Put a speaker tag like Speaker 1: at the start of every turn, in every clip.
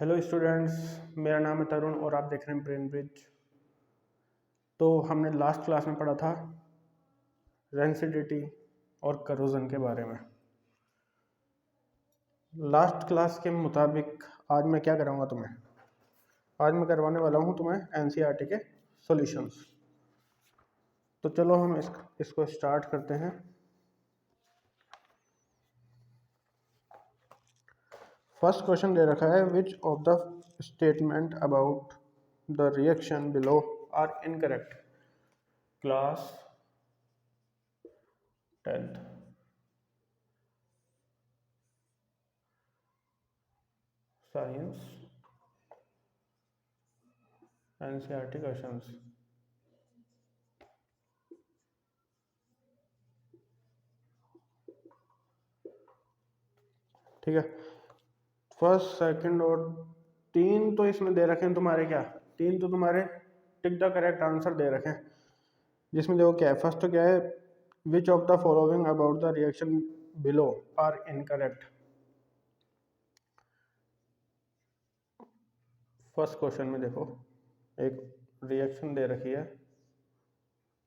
Speaker 1: Hello students, मेरा नाम है तरुण और आप देख रहे हैं ब्रेन ब्रिज। तो हमने लास्ट क्लास में पढ़ा था रेंसिडिटी और करोजन के बारे में। लास्ट क्लास के मुताबिक आज मैं क्या कराऊंगा तुम्हें? आज मैं करवाने वाला हूं तुम्हें एनसीईआरटी के सॉल्यूशंस। तो चलो हम इसको स्टार्ट करते हैं। फर्स्ट क्वेश्चन दे रखा है, which of the statement about the reaction below are incorrect? Class 10th science NCERT questions. ठीक है, फर्स्ट सेकंड और तीन तो इसमें दे रखे हैं तुम्हारे। क्या तीन तो तुम्हारे टिक द करेक्ट आंसर दे रखे हैं, जिसमें देखो क्या है। फर्स्ट तो क्या है, which of the following about the reaction below are incorrect. First question में देखो एक रिएक्शन दे रखी है,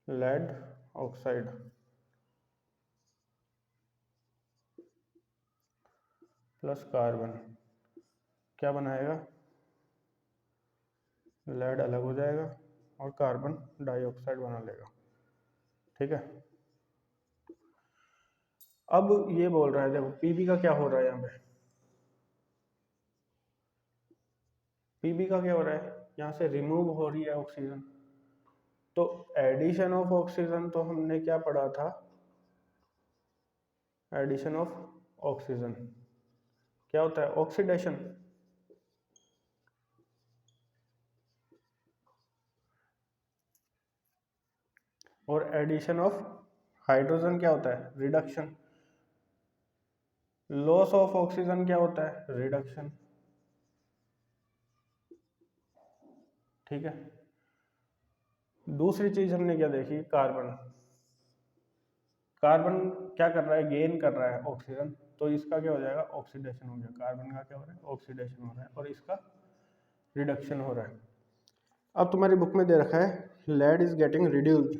Speaker 1: लेड ऑक्साइड प्लस कार्बन। क्या बनाएगा? लेड अलग हो जाएगा और कार्बन डाइऑक्साइड बना लेगा। ठीक है, अब ये बोल रहा है, देखो पीबी का क्या हो रहा है यहाँ पे। पीबी का क्या हो रहा है, यहाँ से रिमूव हो रही है ऑक्सीजन। तो एडिशन ऑफ ऑक्सीजन तो हमने क्या पढ़ा था, एडिशन ऑफ ऑक्सीजन क्या होता है? ऑक्सीडेशन। और एडिशन ऑफ हाइड्रोजन क्या होता है? रिडक्शन। लॉस ऑफ ऑक्सीजन क्या होता है? रिडक्शन। ठीक है, दूसरी चीज हमने क्या देखी, कार्बन। कार्बन क्या कर रहा है? गेन कर रहा है ऑक्सीजन, तो इसका क्या हो जाएगा? ऑक्सीडेशन हो गया। कार्बन का क्या हो रहा है? ऑक्सीडेशन हो रहा है और इसका रिडक्शन हो रहा है। अब तुम्हारी बुक में दे रखा है लेड इज गेटिंग रिड्यूस्ड।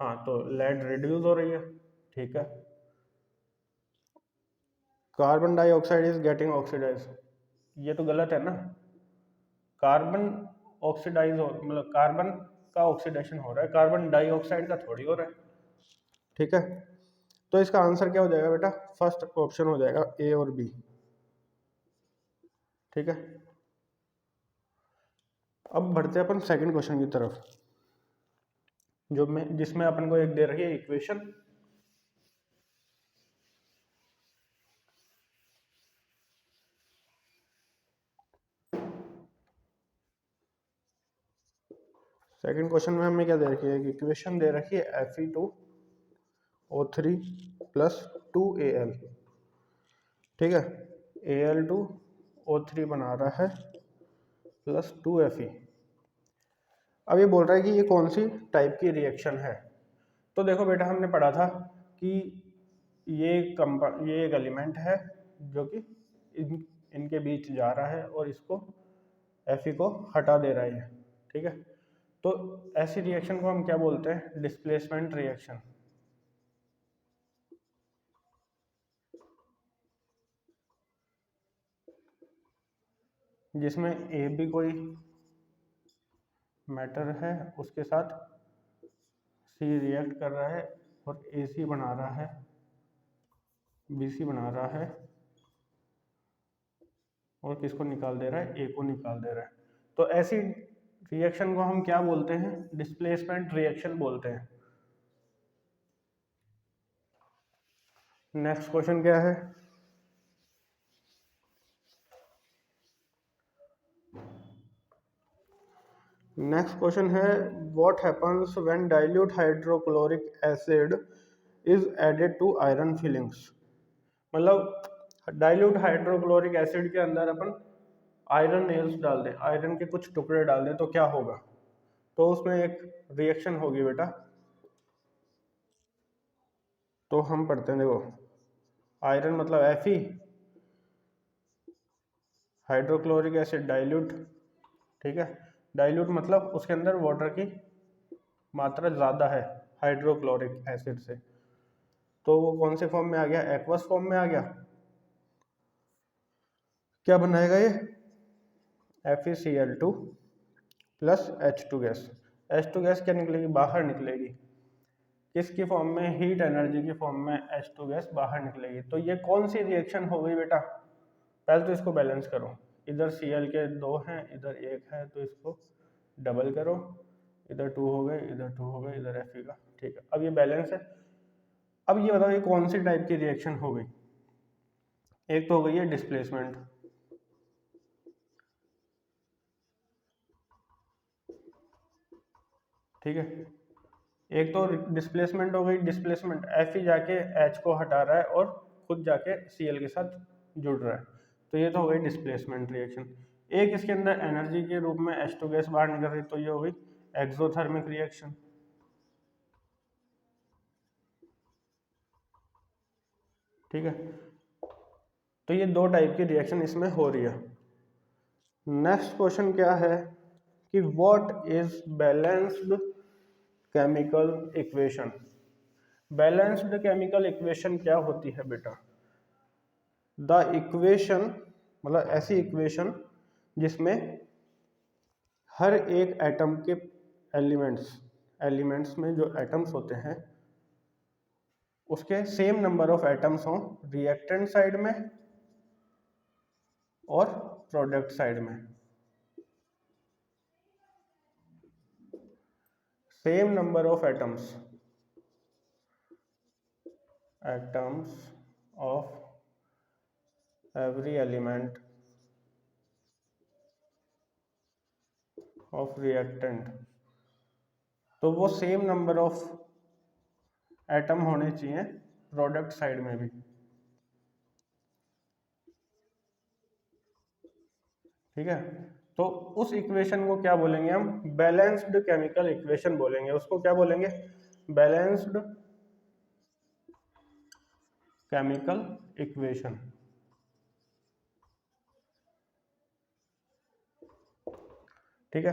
Speaker 1: हाँ, तो लेड रिड्यूस हो रही है। ठीक है, carbon dioxide is getting oxidise. ये तो गलत है ना। कार्बन ऑक्सीडाइज हो, मतलब कार्बन का ऑक्सीडेशन हो रहा है, कार्बन डाइऑक्साइड का थोड़ी हो रहा है। ठीक है, तो इसका आंसर क्या हो जाएगा बेटा? फर्स्ट ऑप्शन हो जाएगा, ए और बी। ठीक है, अब बढ़ते हैं अपन सेकंड क्वेश्चन की तरफ, जिसमें अपन को एक दे रही है इक्वेशन। सेकंड क्वेश्चन में हमें क्या दे रखी है? इक्वेशन दे रखी है Fe2O3 प्लस 2Al। ठीक है, Al2O3 बना रहा है प्लस 2Fe। अब ये बोल रहा है कि ये कौन सी टाइप की रिएक्शन है। तो देखो बेटा, हमने पढ़ा था कि ये एक एलिमेंट है जो कि इनके बीच जा रहा है और इसको Fe को हटा दे रहा है। ठीक है, तो ऐसी रिएक्शन को हम क्या बोलते हैं? Displacement reaction. जिसमें ए भी कोई मैटर है, उसके साथ सी रिएक्ट कर रहा है और ए सी बना रहा है, बी सी बना रहा है और किसको निकाल दे रहा है? ए को निकाल दे रहा है। तो ऐसी रिएक्शन को हम क्या बोलते हैं? डिस्प्लेसमेंट रिएक्शन बोलते हैं। नेक्स्ट क्वेश्चन क्या है? नेक्स्ट क्वेश्चन है, what happens when dilute hydrochloric acid is added to iron filings. मतलब डाइल्यूट हाइड्रोक्लोरिक एसिड के अंदर अपन आयरन नेल्स डाल दें, आयरन के कुछ टुकड़े डाल दें, तो क्या होगा? तो उसमें एक रिएक्शन होगी बेटा। तो हम पढ़ते हैं, देखो आयरन मतलब Fe, हाइड्रोक्लोरिक एसिड डाइल्यूट, ठीक है, डाइल्यूट मतलब उसके अंदर वाटर की मात्रा ज़्यादा है हाइड्रोक्लोरिक एसिड से, तो वो कौन से फॉर्म में आ गया, एक्वस फॉर्म में आ गया। क्या बनाएगा ये, FeCl2 plus H2 gas. H2 gas क्या निकलेगी, बाहर निकलेगी, किसकी फॉर्म में, हीट एनर्जी की फॉर्म में H2 गैस बाहर निकलेगी। तो ये कौन सी रिएक्शन हो गई बेटा, पहले तो इसको बैलेंस करो, इधर Cl के 2 हैं, इधर 1 है, तो इसको डबल करो, इधर 2 हो गए, इधर 2 हो गए, इधर Fe का, ठीक है, अब ये बैलेंस है। अब ये बताओ ये कौन सी टाइप की रिएक्शन हो गई, एक तो हो गई है डिस्प्लेसमेंट, ठीक है, एक तो डिस्प्लेसमेंट हो गई, डिस्प्लेसमेंट Fe जाके H को हटा रहा है और खुद जाके Cl के साथ जुड़ रहा है, तो ये तो हो गई डिस्प्लेसमेंट रिएक्शन। एक इसके अंदर एनर्जी के रूप में H2 गैस बाहर निकल रही, तो ये हो गई एक्सोथर्मिक रिएक्शन, ठीक है, तो ये दो टाइप की रिएक्शन इसमें हो रही है। नेक्स्ट क्वेश्चन क्या है कि what is balanced chemical equation. Balanced chemical equation क्या होती है बेटा, द इक्वेशन मतलब ऐसी इक्वेशन जिसमें हर एक एटम के एलिमेंट्स में जो एटम्स होते हैं उसके सेम नंबर ऑफ एटम्स हों रिएक्टेंट साइड में और प्रोडक्ट साइड में, same number of atoms of every element of reactant, तो वो सेम नंबर ऑफ एटम होने चाहिए प्रोडक्ट साइड में भी, ठीक है, तो उस इक्वेशन को क्या बोलेंगे हम, बैलेंस्ड केमिकल इक्वेशन बोलेंगे, उसको क्या बोलेंगे, बैलेंस्ड केमिकल इक्वेशन, ठीक है।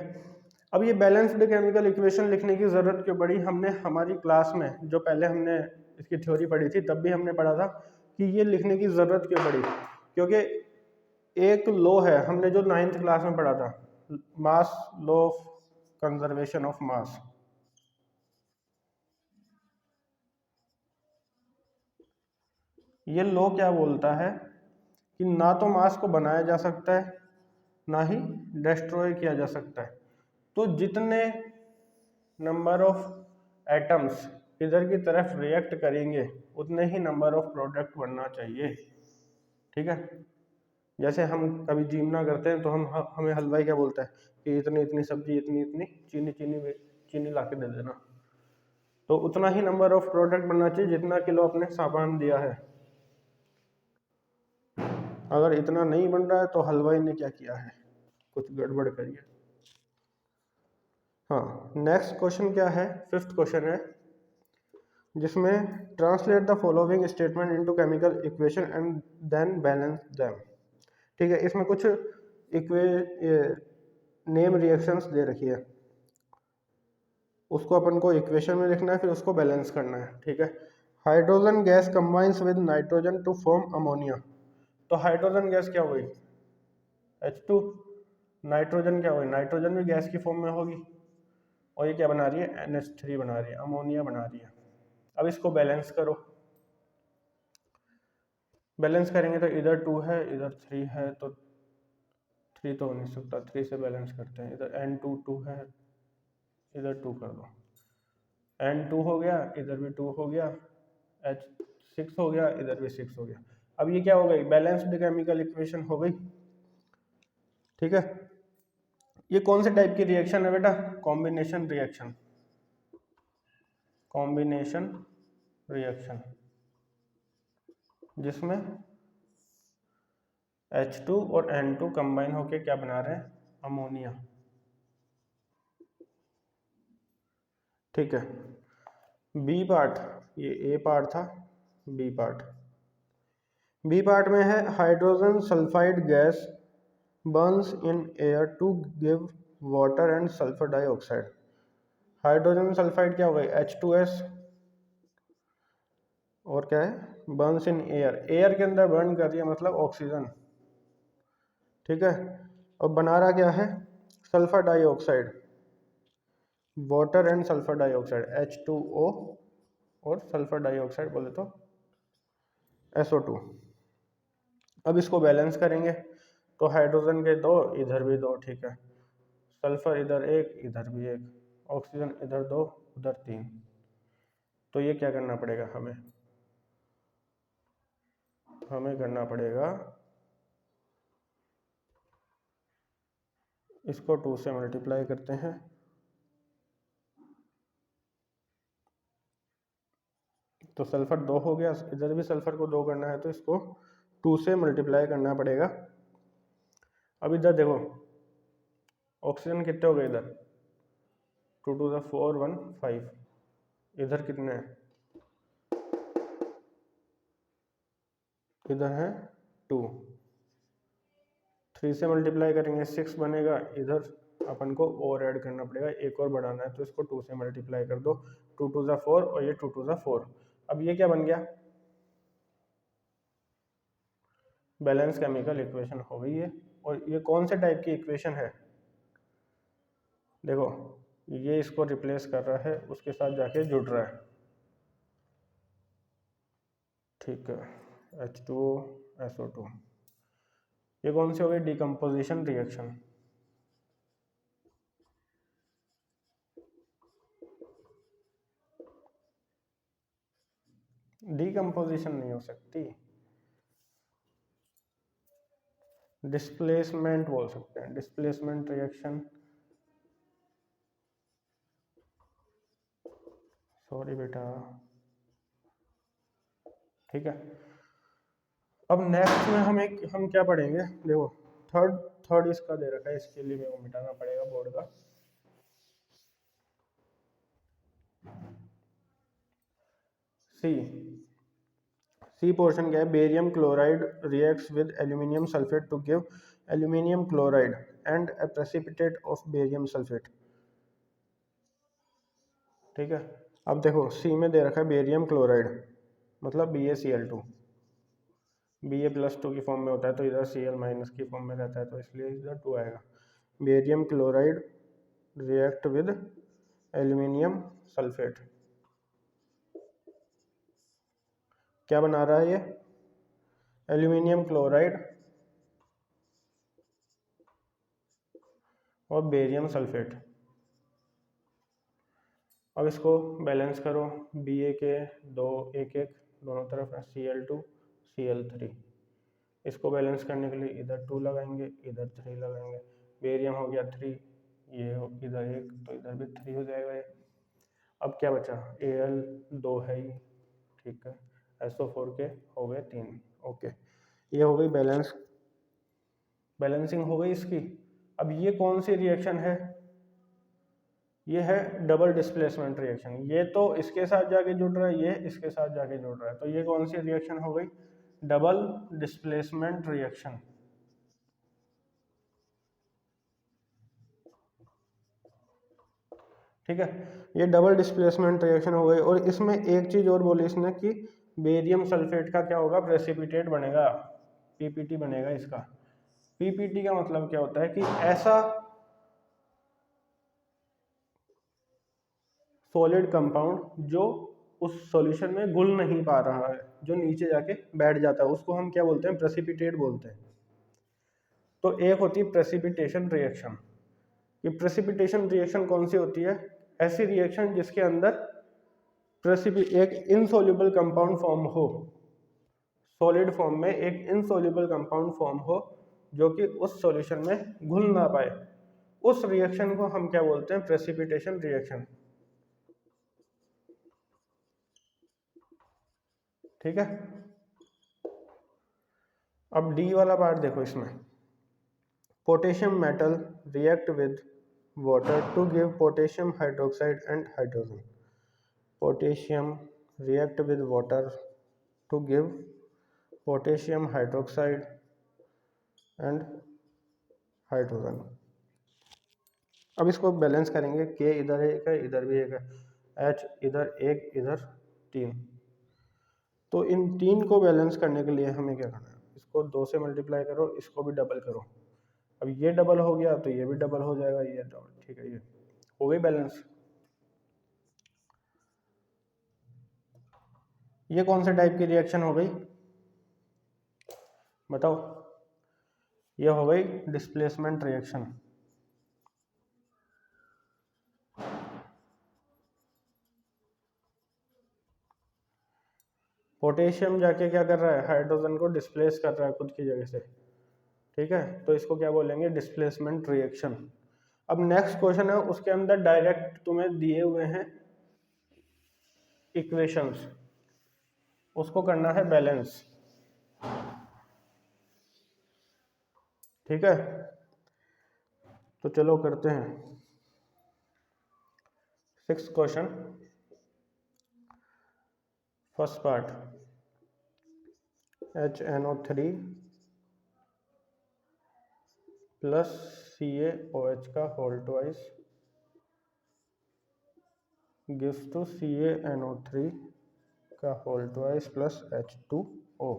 Speaker 1: अब ये बैलेंस्ड केमिकल इक्वेशन लिखने की ज़रूरत क्यों पड़ी, हमने हमारी क्लास में जो पहले हमने इसकी थ्योरी पढ़ी थी तब भी हमने पढ़ा था कि ये लिखने की ज़रूरत क्यों पड़ी, क्योंकि एक लॉ है हमने जो 9th क्लास में पढ़ा था, मास law of conservation of mass, ये लॉ क्या बोलता है कि ना तो मास को बनाया जा सकता है ना ही डिस्ट्रॉय किया जा सकता है, तो जितने नंबर ऑफ एटम्स इधर की तरफ रिएक्ट करेंगे उतने ही नंबर ऑफ प्रोडक्ट बनना चाहिए, ठीक है। जैसे हम कभी जीमना करते हैं तो हमें हलवाई क्या बोलता है कि इतनी इतनी सब्जी इतनी इतनी चीनी ला के दे देना, तो उतना ही नंबर ऑफ प्रोडक्ट बनना चाहिए जितना किलो अपने सामान दिया है, अगर इतना नहीं बन रहा है तो हलवाई ने क्या किया है, कुछ गड़बड़ करिए। हाँ, नेक्स्ट क्वेश्चन क्या है, 5th क्वेश्चन है जिसमें translate the following statement into chemical equation and then balance them, ठीक है, इसमें कुछ नेम रिएक्शंस दे रखी है, उसको अपन को इक्वेशन में लिखना है फिर उसको बैलेंस करना है, ठीक है। Hydrogen gas combines with nitrogen to form ammonia, तो हाइड्रोजन गैस क्या हुई H2, नाइट्रोजन क्या हुई, नाइट्रोजन भी गैस की फॉर्म में होगी और ये क्या बना रही है NH3 बना रही है, अमोनिया बना रही है। अब इसको बैलेंस करो, बैलेंस करेंगे तो इधर 2 है इधर 3 है, तो 3 तो हो नहीं सकता, 3 से बैलेंस करते हैं, इधर N2 2 है इधर 2 कर दो, N2 हो गया इधर भी 2 हो गया, H6 हो गया इधर भी 6 हो गया। अब ये क्या हो गई, बैलेंस्ड केमिकल इक्वेशन हो गई, ठीक है। ये कौन से टाइप की रिएक्शन है बेटा, कॉम्बिनेशन रिएक्शन, कॉम्बिनेशन रिएक्शन जिसमें H2 और N2 कंबाइन होके क्या बना रहे हैं, अमोनिया, ठीक है। बी पार्ट, ये ए पार्ट था, बी पार्ट में है hydrogen sulphide gas burns in air to give water and sulfur dioxide. Hydrogen sulphide क्या हो गई H2S, और क्या है बर्न्स इन एयर, एयर के अंदर बर्न कर रही है मतलब ऑक्सीजन, ठीक है। और बना रहा क्या है sulphur dioxide, water and sulphur dioxide H2O, और सल्फर डाइऑक्साइड बोले तो SO2। अब इसको बैलेंस करेंगे तो हाइड्रोजन के दो, इधर भी दो, ठीक है, सल्फर इधर एक, इधर भी एक, ऑक्सीजन इधर दो, उधर तीन। तो ये क्या करना पड़ेगा हमें करना पड़ेगा इसको 2 से मल्टीप्लाई करते हैं, तो सल्फर 2 हो गया, इधर भी सल्फर को 2 करना है तो इसको 2 से मल्टीप्लाई करना पड़ेगा। अब इधर देखो ऑक्सीजन कितने हो गए इधर 2 to the 4 1 5, इधर कितने हैं इधर है 2, 3 से मल्टीप्लाई करेंगे 6 बनेगा, इधर अपन को और ऐड करना पड़ेगा, एक और बढ़ाना है तो इसको 2 से मल्टीप्लाई कर दो, 2 to the 4 और ये 2 to the 4। अब ये क्या बन गया बैलेंस केमिकल इक्वेशन हो गई है। और ये कौन से टाइप की इक्वेशन है देखो, ये इसको रिप्लेस कर रहा है, उसके साथ जाके जुड़ रहा है, ठीक है, H2O SO2। ये कौन सी हो गई डिकम्पोजिशन रिएक्शन, डिकम्पोजिशन नहीं हो सकती, डिस्प्लेसमेंट बोल सकते हैं, डिस्प्लेसमेंट रिएक्शन, सॉरी बेटा, ठीक है। अब नेक्स्ट में हम क्या पढ़ेंगे देखो, थर्ड इसका दे रखा है, इसके लिए मेरे को मिटाना पड़ेगा बोर्ड का। सी पोर्शन क्या है, barium chloride reacts with aluminium sulphate to give aluminium chloride and a precipitate of barium sulphate, ठीक है। अब देखो सी में दे रखा है बेरियम क्लोराइड मतलब BaCl2, Ba+2 की फॉर्म में होता है तो इधर Cl- की फॉर्म में रहता है तो इसलिए इधर 2 आएगा। Barium chloride react with aluminium sulphate, क्या बना रहा है ये एल्यूमिनियम क्लोराइड और बेरियम सल्फेट। अब इसको बैलेंस करो, Ba के दो एक एक दोनों तरफ है, Cl2 Cl3, इसको बैलेंस करने के लिए इधर 2 लगाएंगे, इधर 3 लगाएंगे, बेरियम हो गया 3, ये इधर एक तो इधर भी 3 हो जाएगा ये। अब क्या बचा Al 2 है ही, ठीक है, SO4 के हो गए 3, ओके, ये हो गई बैलेंसिंग हो गई इसकी। अब ये कौन सी रिएक्शन है, ये है डबल डिस्प्लेसमेंट रिएक्शन, ये तो इसके साथ जाके जुड़ रहा है, ये इसके साथ जाके जुड़ रहा है, तो ये कौन सी रिएक्शन हो गई डबल डिस्प्लेसमेंट रिएक्शन, ठीक है। ये डबल डिस्प्लेसमेंट रिएक्शन हो गई। और इसमें एक चीज और बोली इसने कि बेरियम सल्फेट का क्या होगा प्रेसिपिटेट बनेगा, PPT बनेगा इसका। PPT का मतलब क्या होता है कि ऐसा सॉलिड कंपाउंड जो उस सॉल्यूशन में घुल नहीं पा रहा है, जो नीचे जाके बैठ जाता है, उसको हम क्या बोलते हैं प्रेसिपिटेट बोलते हैं। तो एक होती है प्रेसिपिटेशन रिएक्शन। ये प्रेसिपिटेशन रिएक्शन कौन सी होती है, ऐसी रिएक्शन जिसके अंदर एक इनसॉल्युबल कंपाउंड फॉर्म हो, सॉलिड फॉर्म में एक इनसॉल्युबल कंपाउंड फॉर्म हो जो कि उस सॉल्यूशन में घुल ना पाए, उस रिएक्शन को हम क्या बोलते हैं प्रेसिपिटेशन रिएक्शन, ठीक है। अब डी वाला पार्ट देखो, इसमें potassium metal react with water to give potassium hydroxide and hydrogen, potassium react with water to give potassium hydroxide and hydrogen. अब इसको बैलेंस करेंगे, के इधर एक है, इधर भी एक है, एच इधर एक, इधर 3। तो इन 3 को बैलेंस करने के लिए हमें क्या करना है, इसको 2 से मल्टीप्लाई करो, इसको भी डबल करो। अब ये डबल हो गया तो ये भी डबल हो जाएगा, ये डबल, ठीक है, ये हो गई बैलेंस। ये कौन से टाइप की रिएक्शन हो गई बताओ? ये हो गई डिस्प्लेसमेंट रिएक्शन। पोटेशियम जाके क्या कर रहा है, हाइड्रोजन को डिस्प्लेस कर रहा है खुद की जगह से, ठीक है, तो इसको क्या बोलेंगे, डिस्प्लेसमेंट रिएक्शन। अब नेक्स्ट क्वेश्चन है, उसके अंदर डायरेक्ट तुम्हें दिए हुए हैं इक्वेशंस, उसको करना है बैलेंस, ठीक है। तो चलो करते हैं 6th question, first part, HNO3 plus CaOH का whole twice gives to CaNO3 का होल ट्वाइस प्लस H2O।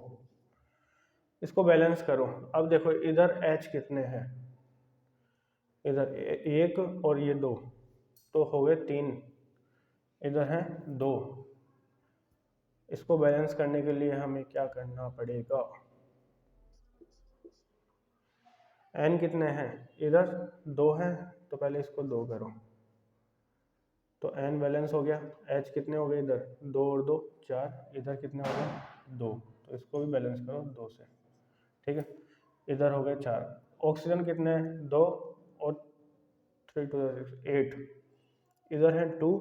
Speaker 1: इसको बैलेंस करो। अब देखो इधर H कितने हैं, इधर 1 और ये 2, तो हो गए 3, इधर है 2। इसको बैलेंस करने के लिए हमें क्या करना पड़ेगा, N कितने हैं, इधर 2 हैं, तो पहले इसको 2 करो, तो N बैलेंस हो गया। H कितने हो गए, इधर 2 और 2 4, इधर कितने हो गए 2, तो इसको भी बैलेंस करो 2 से, ठीक है, इधर हो गए 4। ऑक्सीजन कितने हैं, 2 और 3 2 6 8, इधर है 2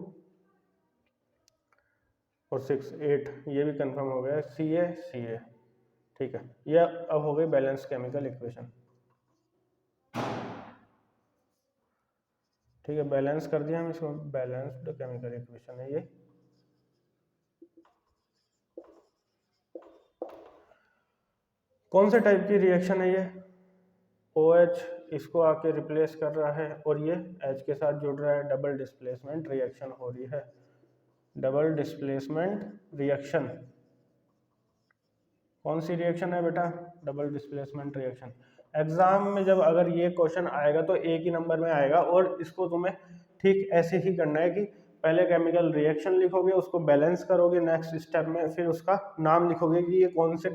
Speaker 1: और 6 8, ये भी कंफर्म हो गया, Ca, ठीक है। ये अब हो गई बैलेंस केमिकल इक्वेशन, ठीक है, बैलेंस कर दिया हम इसको, बैलेंस्ड केमिकल इक्वेशन है ये। कौन से टाइप की रिएक्शन है ये, OH इसको आके रिप्लेस कर रहा है और ये H के साथ जुड़ रहा है, डबल डिस्प्लेसमेंट रिएक्शन हो रही है, डबल डिस्प्लेसमेंट रिएक्शन। कौन सी रिएक्शन है बेटा, डबल डिस्प्लेसमेंट रिएक्शन। एग्जाम में जब अगर ये क्वेश्चन आएगा तो एक ही नंबर में आएगा, और इसको तुम्हें ठीक ऐसे ही करना है कि पहले केमिकल रिएक्शन लिखोगे, उसको बैलेंस करोगे नेक्स्ट स्टेप में, फिर उसका नाम लिखोगे कि ये कौन से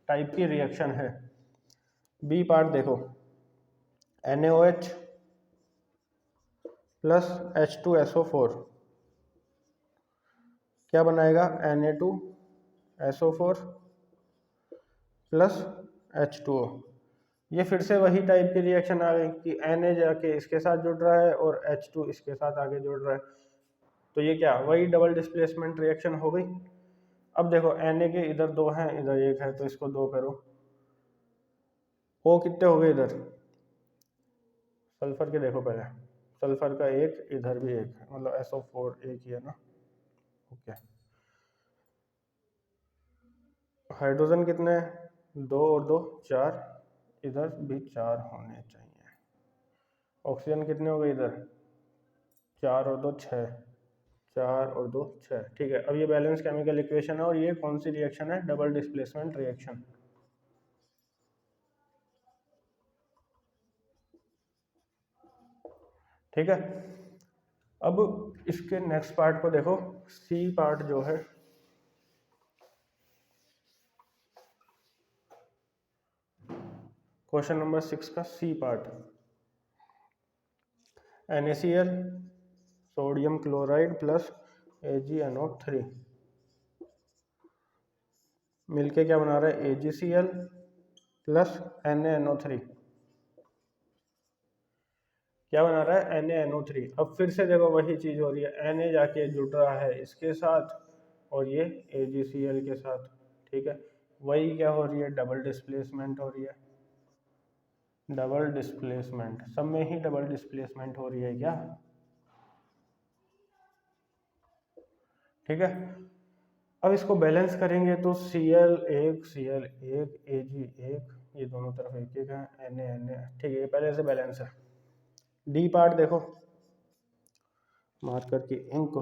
Speaker 1: टाइप की रिएक्शन है। बी पार्ट देखो, NaOH प्लस H2SO4 क्या बनाएगा, Na2SO4 प्लस H2O। ये फिर से वही टाइप की रिएक्शन आ गई कि Na जाके इसके साथ जुड़ रहा है और H2 इसके साथ आगे जुड़ रहा है, तो ये क्या, वही डबल डिस्प्लेसमेंट रिएक्शन हो गई। अब देखो Na के इधर 2 हैं, इधर 1 है, तो इसको 2 करो, O कितने हो गए इधर, सल्फर के देखो पहले, सल्फर का 1, इधर भी 1 है, मतलब SO4 एक ही है ना, ओके। हाइड्रोजन कितने हैं, 2 और 2 4, इधर भी 4 होने चाहिए। ऑक्सीजन कितने हो गए इधर, 4 और 2 6, 4 और 2 6, ठीक है। अब ये बैलेंस केमिकल इक्वेशन है और ये कौन सी रिएक्शन है, डबल डिस्प्लेसमेंट रिएक्शन, ठीक है। अब इसके नेक्स्ट पार्ट को देखो, सी पार्ट जो है, क्वेश्चन नंबर 6 का C part, NaCl sodium chloride plus AgNO3 मिलके क्या बना रहा है, AgCl प्लस NaNO3 क्या बना रहा है, NaNO3। अब फिर से देखो वही चीज हो रही है, Na जाके जुड़ रहा है इसके साथ और ये AgCl के साथ, ठीक है, वही क्या हो रही है, डबल डिस्प्लेसमेंट हो रही है, डबल डिस्प्लेसमेंट, सब में ही डबल डिस्प्लेसमेंट हो रही है क्या, ठीक है। अब इसको बैलेंस करेंगे तो Cl1 Cl1 Ag1, ये ये दोनों तरफ एक एक है, Na ठीक है, ये पहले से बैलेंस है। डी पार्ट देखो, मार्कर की इंक,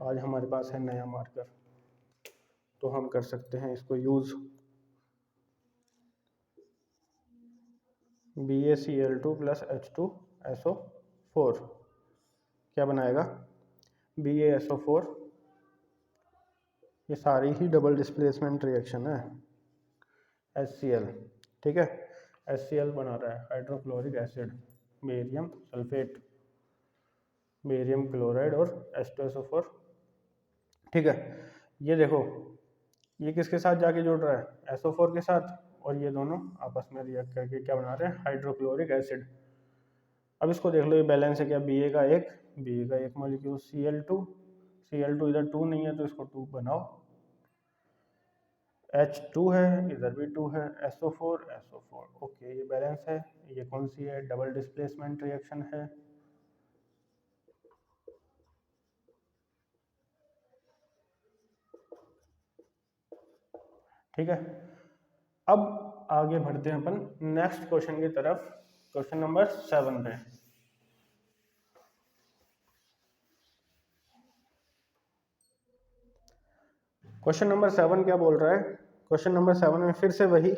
Speaker 1: आज हमारे पास है नया मार्कर तो हम कर सकते हैं इसको यूज़। BaCl2 + H2SO4 क्या बनाएगा, BaSO4। ये सारी ही डबल डिस्प्लेसमेंट रिएक्शन है, HCl ठीक है, HCl बना रहा है hydrochloric acid, barium sulphate, barium chloride और H2SO4 ठीक है। ये देखो ये किसके साथ जाके जुड़ रहा है, SO4 के साथ, और ये दोनों आपस में रिएक्ट करके क्या बना रहे हैं, हाइड्रोक्लोरिक एसिड। अब इसको देख लो, ये बैलेंस है क्या, Ba का एक मॉलिक्यूल, Cl2 इधर 2 नहीं है तो इसको 2 बनाओ, H2 है, इधर भी 2 है, SO4 ओके, ये बैलेंस है। ये कौन सी है, डबल डिस्प्लेसमेंट रिएक्शन है। ठीक है, अब आगे बढ़ते हैं अपन नेक्स्ट क्वेश्चन की तरफ, क्वेश्चन नंबर 7 पे। क्वेश्चन नंबर 7 क्या बोल रहा है, क्वेश्चन नंबर 7 में फिर से वही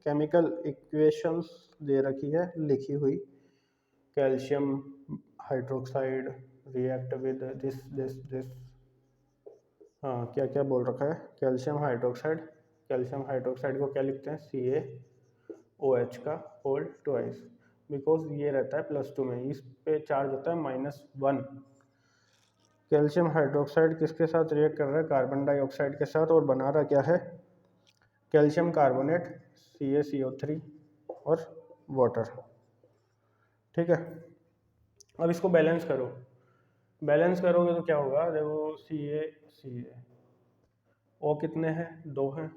Speaker 1: केमिकल इक्वेशंस दे रखी है लिखी हुई, calcium hydroxide react with this हाँ, क्या क्या बोल रखा है, कैल्शियम हाइड्रोक्साइड को क्या लिखते हैं, CaOH का होल ट्वाइस, बिकॉज ये रहता है +2 में, इस पे चार्ज होता है -1। कैल्शियम हाइड्रोक्साइड किसके साथ रिएक्ट कर रहा है, कार्बन डाइऑक्साइड के साथ, और बना रहा क्या है, कैल्शियम कार्बोनेट, CaCO3 और वाटर। ठीक है, अब इसको बैलेंस करोगे तो क्या होगा, देखो CaCa, O कितने हैं, 2 हैं,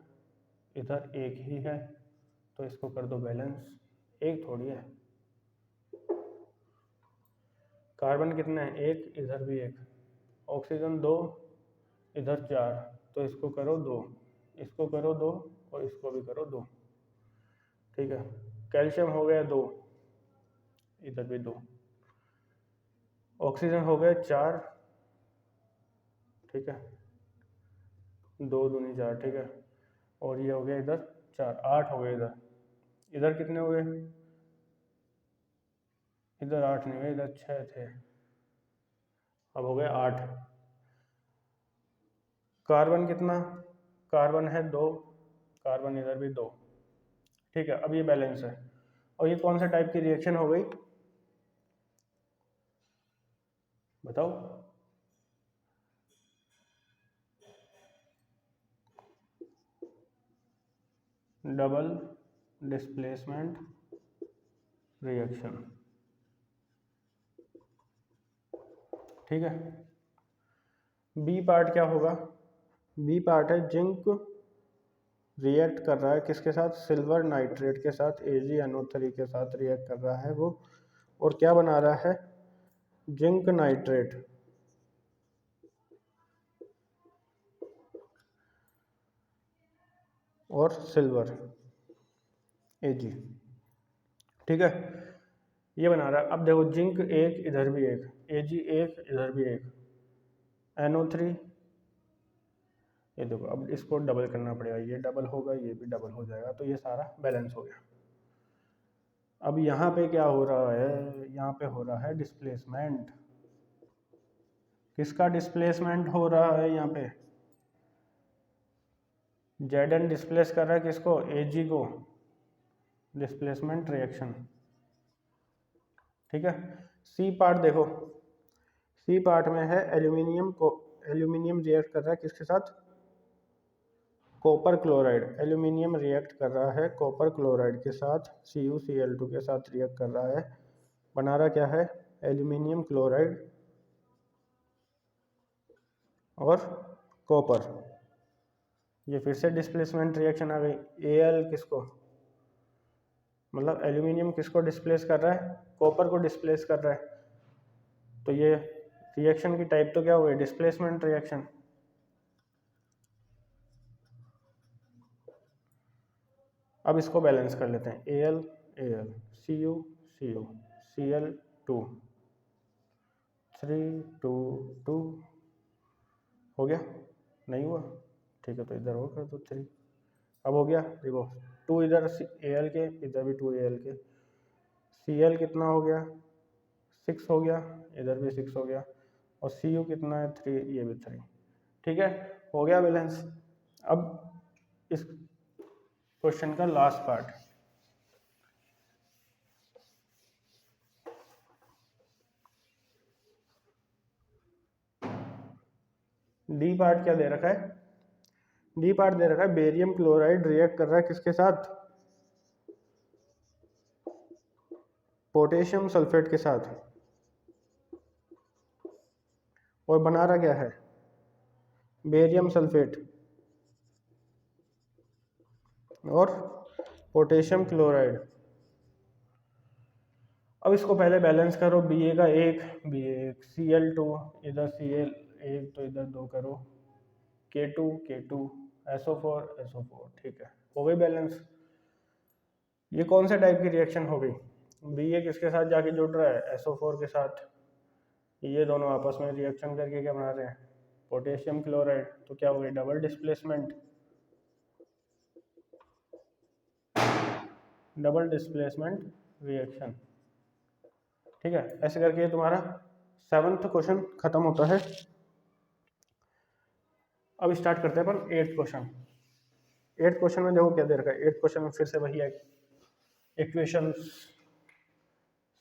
Speaker 1: इधर एक ही है तो इसको कर दो बैलेंस, एक थोड़ी है, कार्बन कितने हैं, एक, इधर भी एक, ऑक्सीजन 2, इधर 4, तो इसको करो 2, इसको करो 2 और इसको भी करो 2। ठीक है, कैल्शियम हो गया 2, इधर भी 2, ऑक्सीजन हो गए 4, ठीक है, 2 दूनी 4, ठीक है, और ये हो गया इधर 4, 8 हो गए, इधर कितने हो गए, इधर 8 नहीं हुए, इधर 6 थे, अब हो गए 8। कार्बन कितना, कार्बन है 2, कार्बन इधर भी 2। ठीक है, अब ये बैलेंस है, और ये कौन सा टाइप की रिएक्शन हो गई, बताओ, डबल डिस्प्लेसमेंट रिएक्शन। ठीक है, बी पार्ट क्या होगा, बी पार्ट है जिंक रिएक्ट कर रहा है किसके साथ, सिल्वर नाइट्रेट के साथ, AgNO3 के साथ रिएक्ट कर रहा है वो, और क्या बना रहा है, जिंक नाइट्रेट, और सिल्वर Ag। ठीक है, ये बना रहा है। अब देखो जिंक एक, इधर भी एक, Ag एक, इधर भी एक, NO3, ये देखो, अब इसको डबल करना पड़ेगा, ये डबल होगा, ये भी डबल हो जाएगा, तो ये सारा बैलेंस हो गया। अब यहाँ पे क्या हो रहा है, यहाँ पे हो रहा है डिस्प्लेसमेंट, किसका डिस्प्लेसमेंट हो रहा है, यहाँ पे Zn डिस्प्लेस कर रहा है किसको, Ag को, डिस्प्लेसमेंट रिएक्शन। ठीक है, सी पार्ट देखो, सी पार्ट में है एल्यूमिनियम रिएक्ट कर रहा है किसके साथ, कॉपर क्लोराइड, एल्यूमिनियम रिएक्ट कर रहा है कॉपर क्लोराइड के साथ, CuCl2 के साथ रिएक्ट कर रहा है, बना रहा क्या है, एल्यूमिनियम क्लोराइड और कॉपर। ये फिर से डिस्प्लेसमेंट रिएक्शन आ गई, Al किसको, मतलब एल्यूमिनियम किसको डिस्प्लेस कर रहा है, कॉपर को डिस्प्लेस कर रहा है, तो ये रिएक्शन की टाइप तो क्या हो गई, डिस्प्लेसमेंट रिएक्शन। अब इसको बैलेंस कर लेते हैं, Al Al Cu Cu Cl 2 3 2 2 हो गया, नहीं हुआ, ठीक है, तो इधर और कर दो 3। अब हो गया, देखो 2 इधर Al के, इधर भी 2 Al के, Cl कितना हो गया 6 हो गया, इधर भी 6 हो गया, और Cu कितना है 3, ये भी 3, ठीक है, हो गया बैलेंस। अब इस क्वेश्चन का लास्ट पार्ट, डी पार्ट क्या दे रखा है, डी पार्ट दे रखा है बेरियम क्लोराइड रिएक्ट कर रहा है किसके साथ, पोटेशियम सल्फेट के साथ, और बना रहा क्या है, बेरियम सल्फेट और पोटेशियम क्लोराइड। अब इसको पहले बैलेंस करो, Ba का 1 Ba1, Cl2 इधर Cl1 तो इधर 2 करो, K2 K2 SO4 SO4, ठीक है, हो गई बैलेंस। ये कौन से टाइप की रिएक्शन हो गई, Ba किसके साथ जाके जुड़ रहा है, SO4 के साथ, ये दोनों आपस में रिएक्शन करके क्या बना रहे हैं, पोटेशियम क्लोराइड, तो क्या हो गई, double displacement, double displacement reaction, ठीक है। ऐसे करके तुम्हारा 7th क्वेश्चन खत्म होता है। अब स्टार्ट करते हैं अपन 8th क्वेश्चन। 8th क्वेश्चन में देखो क्या दे रखा है, 8th क्वेश्चन में फिर से वही है, इक्वेशंस,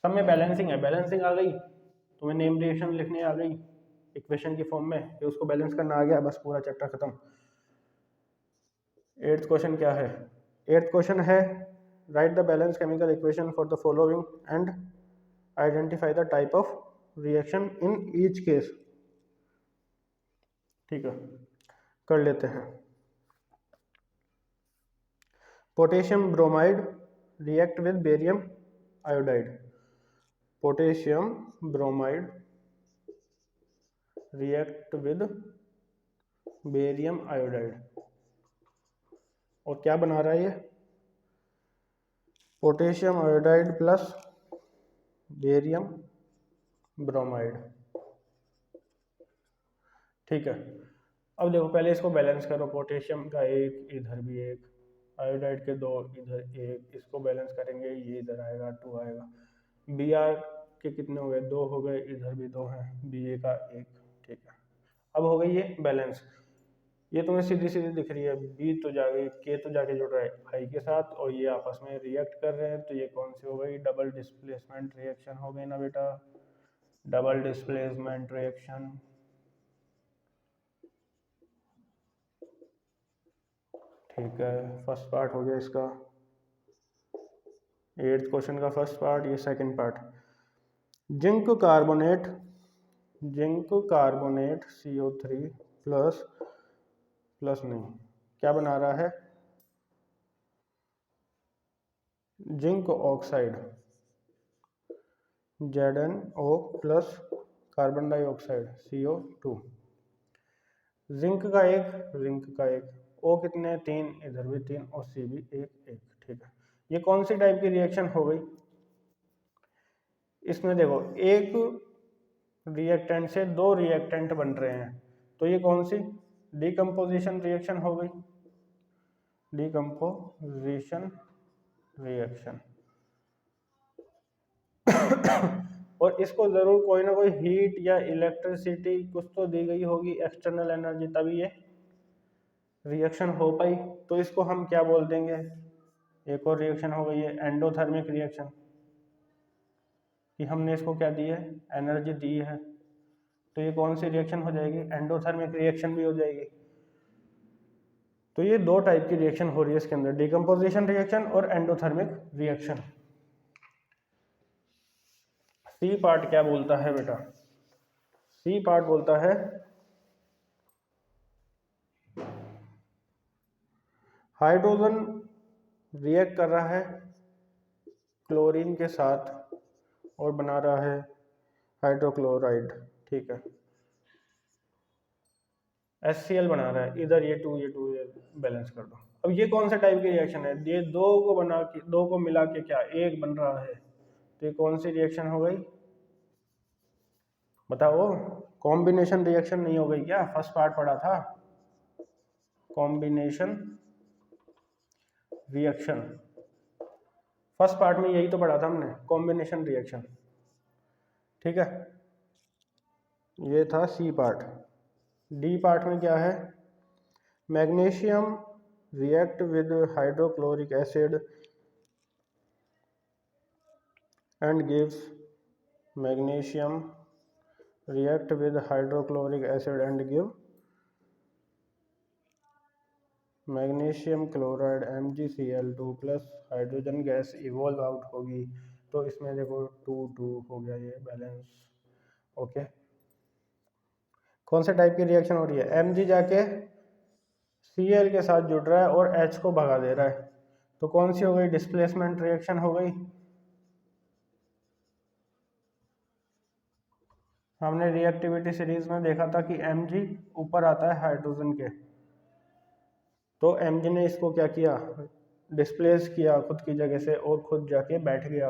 Speaker 1: सब में बैलेंसिंग है, बैलेंसिंग आ गई, तुम्हें नेम रिएक्शन लिखने आ गई इक्वेशन की फॉर्म में, फिर उसको बैलेंस करना आ गया, बस पूरा चैप्टर खत्म। 8th क्वेश्चन क्या है, 8th क्वेश्चन है right the balance chemical equation for the following and identify the type of reaction in each case, ठीक है, कर लेते हैं। Potassium bromide react with barium iodide, potassium bromide react with barium iodide, और क्या बना रहा है ये, potassium iodide plus barium bromide, ठीक है। अब देखो पहले इसको बैलेंस करो, पोटेशियम का 1, इधर भी 1, आयोडाइड के 2, इधर 1, इसको बैलेंस करेंगे, ये इधर आएगा 2 आएगा, Br के कितने हो गए, 2 हो गए, इधर भी 2 हैं, Ba का 1, ठीक है। अब हो गई ये बैलेंस, ये तुम्हें सीधी सीधी दिख रही है, B तो जाके K तो जाके जुड़ रहा है I के साथ, और ये आपस में रिएक्ट कर रहे हैं, तो ये कौन सी हो गई, डबल डिस्प्लेसमेंट रिएक्शन हो गई ना बेटा, डबल डिस्प्लेसमेंट रिएक्शन, ठीक है। फर्स्ट पार्ट हो गया इसका, 8th क्वेश्चन का फर्स्ट पार्ट, ये second part, zinc carbonate CO3 plus नहीं, क्या बना रहा है, zinc oxide ZnO plus carbon dioxide CO2, zinc का 1 O कितने 3, इधर भी 3, और C भी 1, ठीक है। ये कौन सी टाइप की रिएक्शन हो गई, इसमें देखो एक रिएक्टेंट से 2 रिएक्टेंट बन रहे हैं, तो ये कौन सी डिकम्पोजिशन रिएक्शन हो गई, डिकम्पोजिशन रिएक्शन और इसको जरूर कोई ना कोई हीट या इलेक्ट्रिसिटी कुछ तो दी गई होगी, एक्सटर्नल एनर्जी, तभी ये रिएक्शन हो पाई, तो इसको हम क्या बोल देंगे, एक और रिएक्शन हो गई है एंडोथर्मिक रिएक्शन, कि हमने इसको क्या दी है, एनर्जी दी है, तो ये कौन सी रिएक्शन हो जाएगी, एंडोथर्मिक रिएक्शन भी हो जाएगी। तो ये 2 टाइप की रिएक्शन हो रही है इसके अंदर, डिकम्पोजिशन रिएक्शन और एंडोथर्मिक रिएक्शन। सी पार्ट क्या बोलता है बेटा, सी पार्ट बोलता है हाइड्रोजन रिएक्ट कर रहा है क्लोरीन के साथ और बना रहा है हाइड्रोक्लोराइड, ठीक है, HCl बना रहा है, इधर ये 2 ये बैलेंस कर दो, अब ये कौन सा टाइप की रिएक्शन है, ये दो को मिला के क्या एक बन रहा है, तो ये कौन सी रिएक्शन हो गई बताओ? कॉम्बिनेशन रिएक्शन नहीं हो गई क्या? फर्स्ट पार्ट पढ़ा था कॉम्बिनेशन रिएक्शन, फर्स्ट पार्ट में यही तो पढ़ा था हमने, कॉम्बिनेशन रिएक्शन। ठीक है, ये था सी पार्ट। डी पार्ट में क्या है, magnesium react with hydrochloric acid and gives magnesium react with hydrochloric acid and give magnesium chloride MgCl2 plus hydrogen gas evolve out होगी। तो इसमें देखो 2 हो गया ये बैलेंस। ओके, कौन से टाइप की रिएक्शन हो रही है, Mg जाके Cl के साथ जुड़ रहा है और H को भगा दे रहा है, तो कौन सी हो गई, डिस्प्लेसमेंट रिएक्शन हो गई। हमने रिएक्टिविटी सीरीज में देखा था कि Mg ऊपर आता है हाइड्रोजन के, तो Mg ने इसको क्या किया, डिस्प्लेस किया खुद की जगह से और खुद जाके बैठ गया।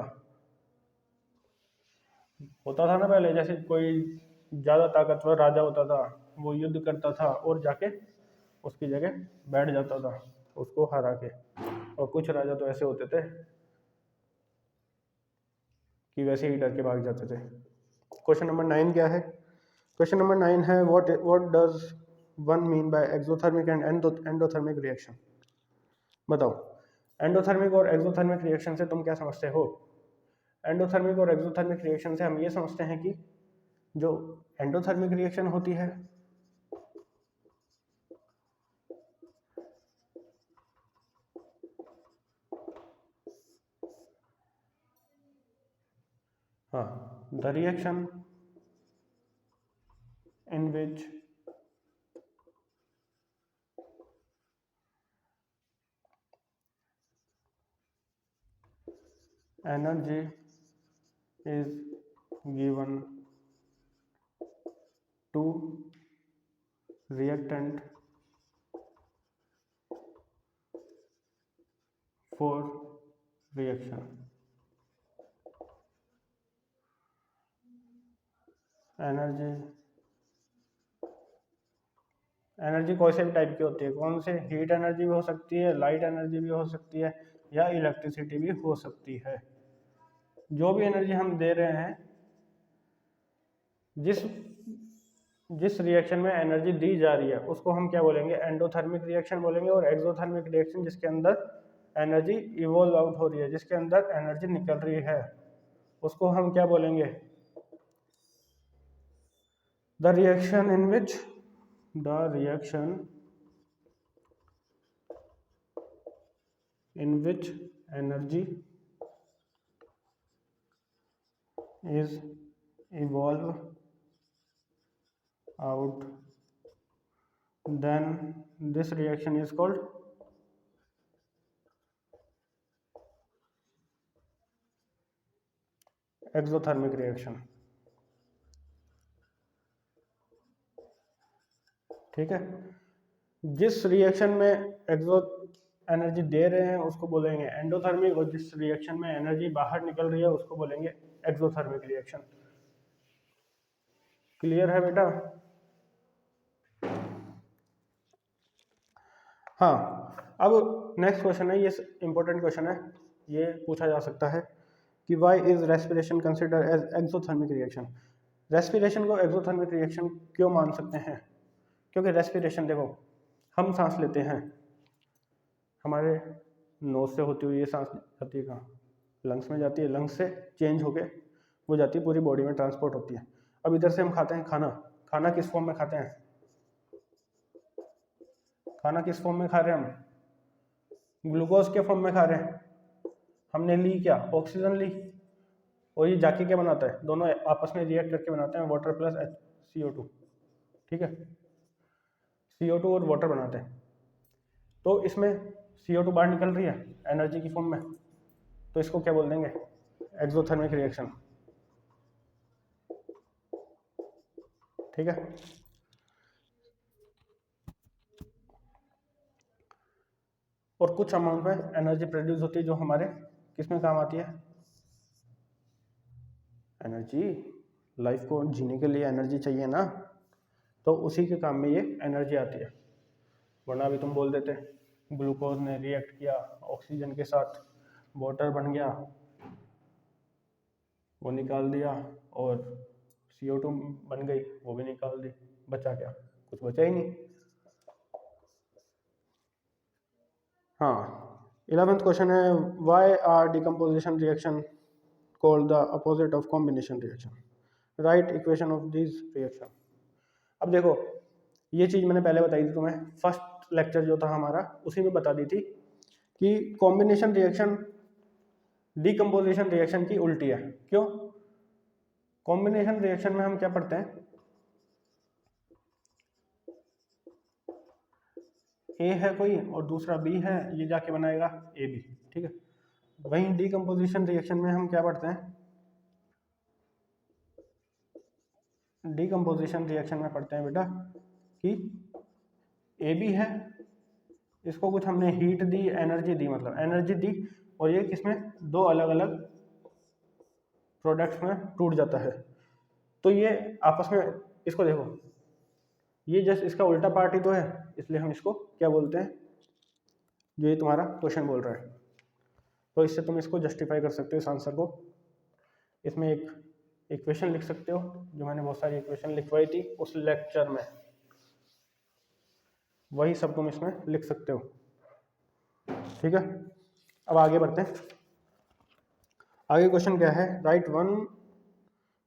Speaker 1: होता था ना पहले, जैसे कोई ज़्यादा ताकतवर राजा होता था, वो युद्ध करता था और जाके उसकी जगह बैठ जाता था उसको हरा के, और कुछ राजा तो ऐसे होते थे कि वैसे ही डर के भाग जाते थे। क्वेश्चन नंबर 9 क्या है, क्वेश्चन नंबर 9 है what does one mean by exothermic and endothermic reaction. बताओ, एंडोथर्मिक और एक्सोथर्मिक रिएक्शन से तुम क्या समझते हो? एंडोथर्मिक और एक्सोथर्मिक रिएक्शन से हम ये समझते हैं कि जो एंडोथर्मिक रिएक्शन होती है the reaction in which energy is given to reactant for reaction। Energy कोई से भी टाइप की होती है, कौन से, हीट एनर्जी भी हो सकती है, लाइट एनर्जी भी हो सकती है, या इलेक्ट्रिसिटी भी हो सकती है। जो भी एनर्जी हम दे रहे हैं, जिस जिस रिएक्शन में एनर्जी दी जा रही है उसको हम क्या बोलेंगे, एंडोथर्मिक रिएक्शन बोलेंगे। और एक्सोथर्मिक रिएक्शन जिसके अंदर एनर्जी इवॉल्व आउट हो रही है, जिसके अंदर एनर्जी निकल रही है, उसको हम क्या बोलेंगे, the reaction in which energy is evolve out, then this reaction is called exothermic reaction। ठीक है, जिस रिएक्शन में एक्सो एनर्जी दे रहे हैं उसको बोलेंगे एंडोथर्मिक, और जिस रिएक्शन में एनर्जी बाहर निकल रही है उसको बोलेंगे एक्सोथर्मिक रिएक्शन। क्लियर है बेटा? हाँ, अब नेक्स्ट क्वेश्चन है, ये इंपॉर्टेंट क्वेश्चन है, ये पूछा जा सकता है कि why is respiration consider as exothermic reaction. Respiration को एक्सोथर्मिक रिएक्शन क्यों मान सकते हैं? क्योंकि रेस्पिरेशन देखो, हम सांस लेते हैं, हमारे नोज से होती हुई ये सांस जाती है कहाँ, लंग्स में जाती है, लंग्स से चेंज होके वो जाती है पूरी बॉडी में, ट्रांसपोर्ट होती है। अब इधर से हम खाते हैं खाना, खाना किस फॉर्म में खाते हैं, खाना किस फॉर्म में खा रहे हैं हम, ग्लूकोज के फॉर्म में खा रहे हैं। हमने ली क्या, ऑक्सीजन ली, और ये जाके क्या बनाता है, दोनों आपस में रिएक्ट करके बनाते हैं वाटर प्लस CO2। ठीक है, CO2 और वाटर बनाते हैं, तो इसमें CO2 बाहर निकल रही है एनर्जी की फॉर्म में, तो इसको क्या बोल देंगे, एक्सोथर्मिक रिएक्शन। ठीक है, और कुछ अमाउंट में एनर्जी प्रोड्यूस होती है जो हमारे किस में काम आती है, एनर्जी, लाइफ को जीने के लिए एनर्जी चाहिए ना, तो उसी के काम में ये एनर्जी आती है। वरना अभी तुम बोल देते ग्लूकोज ने रिएक्ट किया ऑक्सीजन के साथ, वाटर बन गया, वो निकाल दिया, और CO2 बन गई, वो भी निकाल दी, बचा क्या, कुछ बचा ही नहीं। हाँ, 11th क्वेश्चन है, why are decomposition reaction called the opposite of combination reaction, write equation of this reaction. अब देखो, ये चीज़ मैंने पहले बताई थी तुम्हें, फर्स्ट लेक्चर जो था हमारा उसी में बता दी थी कि कॉम्बिनेशन रिएक्शन डिकम्पोजिशन रिएक्शन की उल्टी है। क्यों? कॉम्बिनेशन रिएक्शन में हम क्या पढ़ते हैं, ए है कोई और दूसरा बी है, ये जाके बनाएगा ए बी, ठीक है। वहीं डिकम्पोजिशन रिएक्शन में हम क्या पढ़ते हैं, डिकम्पोजिशन रिएक्शन में पढ़ते हैं बेटा कि ए बी है, इसको कुछ हमने हीट दी, एनर्जी दी, मतलब एनर्जी दी, और ये किसमें, दो अलग अलग प्रोडक्ट्स में टूट जाता है। तो ये आपस में, इसको देखो, ये जस्ट इसका उल्टा पार्ट ही तो है, इसलिए हम इसको क्या बोलते हैं, जो ये तुम्हारा क्वेश्चन बोल रहा है। तो इससे तुम इसको जस्टिफाई कर सकते हो इस आंसर को। इसमें एक इक्वेशन लिख सकते हो, जो मैंने बहुत सारी इक्वेशन लिखवाई थी उस लेक्चर में, वही सब तुम इसमें लिख सकते हो, ठीक है। अब आगे बढ़ते हैं। आगे क्वेश्चन क्या है, right one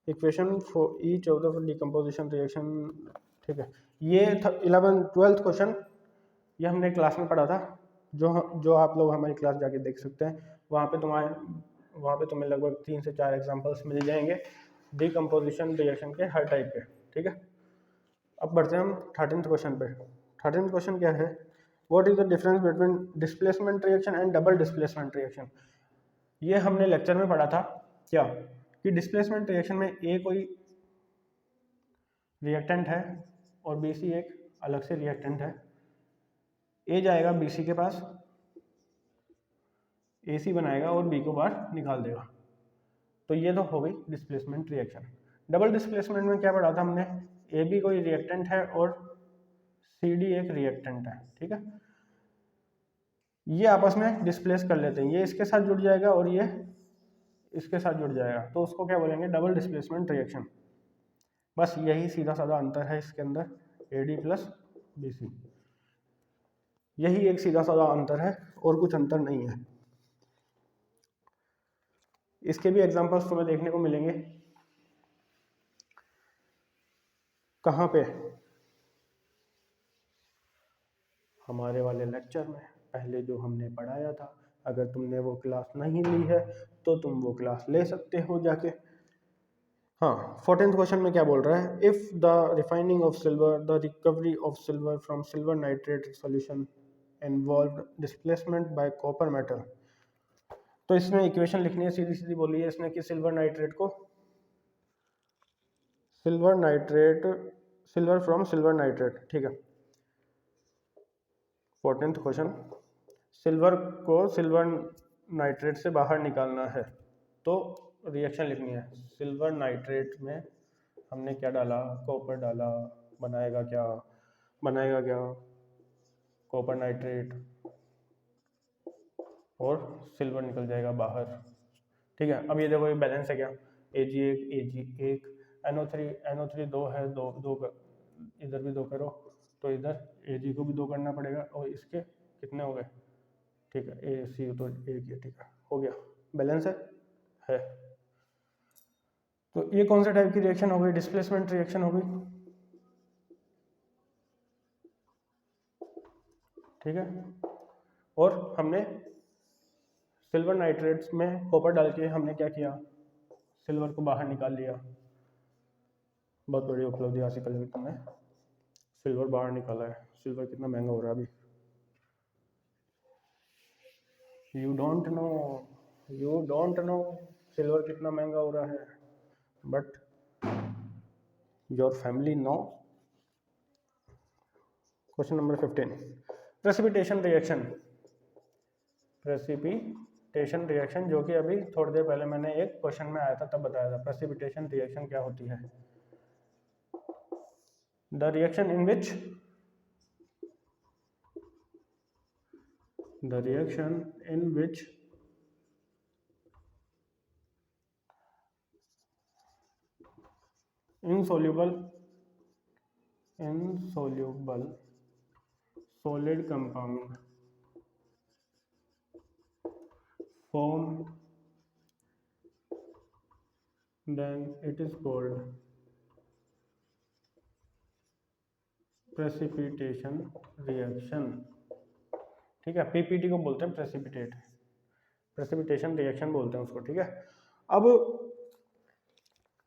Speaker 1: equation for each of the decomposition reaction, ठीक है। ये 12th क्वेश्चन, ये हमने क्लास में पढ़ा था, जो आप लोग हमारी क्लास जाके देख सकते हैं। वहाँ पे तुम्हें लगभग 3 से 4 एग्जांपल्स मिल जाएंगे डिकम्पोजिशन रिएक्शन के हर टाइप के, ठीक है। अब बढ़ते हैं हम 13th क्वेश्चन पे। 13th क्वेश्चन क्या है, what is the difference between displacement reaction and double displacement reaction. ये हमने लेक्चर में पढ़ा था क्या, कि डिस्प्लेसमेंट रिएक्शन में ए कोई रिएक्टेंट है और बी सी एक अलग से रिएक्टेंट है। ए जाएगा बी सी के पास, ए सी बनाएगा और बी को बाहर निकाल देगा। तो ये तो हो गई डिस्प्लेसमेंट रिएक्शन। डबल डिस्प्लेसमेंट में क्या पढ़ा था हमने, ए बी कोई रिएक्टेंट है और सी डी एक रिएक्टेंट है, ठीक है। ये आपस में डिस्प्लेस कर लेते हैं, ये इसके साथ जुड़ जाएगा और ये इसके साथ जुड़ जाएगा, तो उसको क्या बोलेंगे, डबल डिस्प्लेसमेंट रिएक्शन। बस यही सीधा साधा अंतर है इसके अंदर, A D plus B C, यही एक सीधा साधा अंतर है और कुछ अंतर नहीं है। इसके भी एग्जांपल्स तुम्हें देखने को मिलेंगे, कहाँ पे, हमारे वाले लेक्चर में, पहले जो हमने पढ़ाया था। अगर तुमने वो क्लास नहीं ली है तो तुम वो क्लास ले सकते हो जाके। हाँ, 14th क्वेश्चन में क्या बोल रहा है, if the refining of silver, the recovery of silver from silver nitrate solution involve displacement bye copper metal. तो इसमें इक्वेशन लिखनी है, सीधी सीधी बोली है इसने कि सिल्वर नाइट्रेट को, सिल्वर फ्रॉम सिल्वर नाइट्रेट, ठीक है। 14th क्वेश्चन, सिल्वर को सिल्वर नाइट्रेट से बाहर निकालना है, तो रिएक्शन लिखनी है। सिल्वर नाइट्रेट में हमने क्या डाला, कॉपर डाला, बनाएगा क्या, कॉपर नाइट्रेट, और सिल्वर निकल जाएगा बाहर, ठीक है। अब ये देखो, ये बैलेंस है क्या, Ag1 NO3 2 है, दो इधर भी 2 करो, तो इधर Ag को भी 2 करना पड़ेगा, और इसके कितने हो गए, ठीक है, AC तो एक ही, ठीक है, हो गया, बैलेंस है। तो ये कौन सा टाइप की रिएक्शन हो गई, डिस्प्लेसमेंट रिएक्शन हो गई, ठीक है। और हमने सिल्वर नाइट्रेट्स में कॉपर डाल के हमने क्या किया, सिल्वर को बाहर निकाल लिया। बहुत बड़ी उपलब्धि हासिल कर ली तुमने, सिल्वर बाहर निकाला है। सिल्वर कितना महंगा हो रहा है अभी, यू डोंट नो सिल्वर कितना महंगा हो रहा है, but your family no. Question number 15, precipitation reaction. Precipitation reaction, जो कि अभी थोड़ी देर पहले मैंने एक क्वेश्चन में आया था तब बताया था। प्रेसिपिटेशन रिएक्शन क्या होती है? The reaction in which insoluble solid compound form, then it is called precipitation reaction। ठीक है, पीपीटी को बोलते हैं प्रेसिपिटेशन रिएक्शन बोलते हैं उसको। ठीक है, अब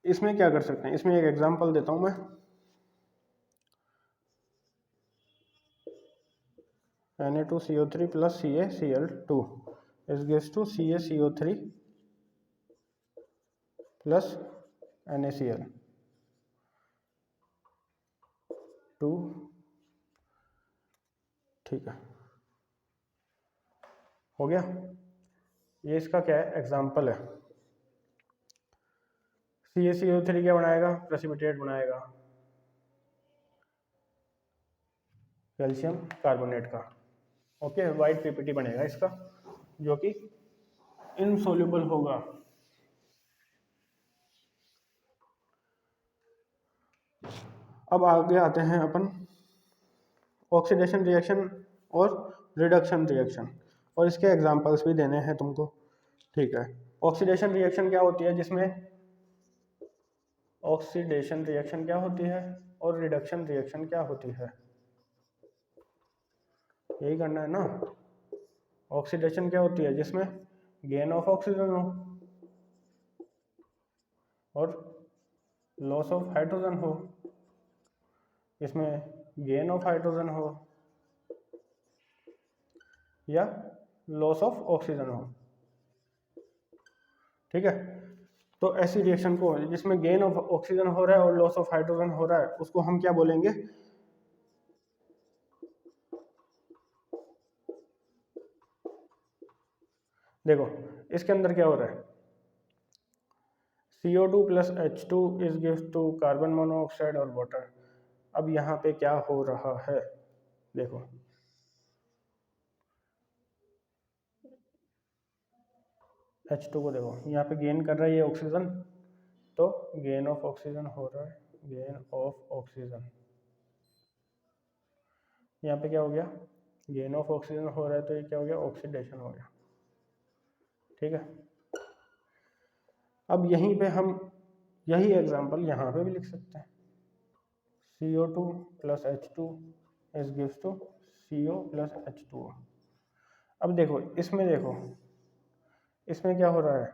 Speaker 1: इसमें क्या कर सकते हैं, इसमें एक एग्जांपल देता हूं मैं। Na2CO3 plus CaCl2 is gives to CaCO3 plus NaCl2। ठीक है, हो गया। ये इसका क्या है, एग्जाम्पल है। CaCO3 क्या बनाएगा, प्रेसिपिटेट बनाएगा कैल्शियम कार्बोनेट का। ओके, वाइट पीपीटी बनेगा इसका, जो कि इनसोल्यूबल होगा। अब आगे आते हैं अपन ऑक्सीडेशन रिएक्शन और रिडक्शन रिएक्शन, और इसके एग्जांपल्स भी देने हैं तुमको। ठीक है, ऑक्सीडेशन रिएक्शन क्या होती है, जिसमें ऑक्सीडेशन रिएक्शन क्या होती है और रिडक्शन रिएक्शन क्या होती है, यही करना है ना। ऑक्सीडेशन क्या होती है, जिसमें गेन ऑफ ऑक्सीजन हो और लॉस ऑफ हाइड्रोजन हो, इसमें गेन ऑफ हाइड्रोजन हो या लॉस ऑफ ऑक्सीजन हो। ठीक है, तो ऐसी रिएक्शन को जिसमें गेन ऑफ ऑक्सीजन हो रहा है और लॉस ऑफ हाइड्रोजन हो रहा है, उसको हम क्या बोलेंगे, देखो इसके अंदर क्या हो रहा है, CO2 plus H2 is gives to carbon monoxide और वाटर। अब यहाँ पे क्या हो रहा है, देखो H2 को देखो, यहाँ पे गेन कर रहा है ये ऑक्सीजन, तो गेन ऑफ ऑक्सीजन हो रहा है, गेन ऑफ ऑक्सीजन। यहाँ पे क्या हो गया, गेन ऑफ ऑक्सीजन हो रहा है, तो ये क्या हो गया, ऑक्सीडेशन हो गया। ठीक है, अब यहीं पे हम यही एग्जांपल यहाँ पे भी लिख सकते हैं। CO2 plus H2 is gives to CO plus H2O। अब देखो इसमें क्या हो रहा है,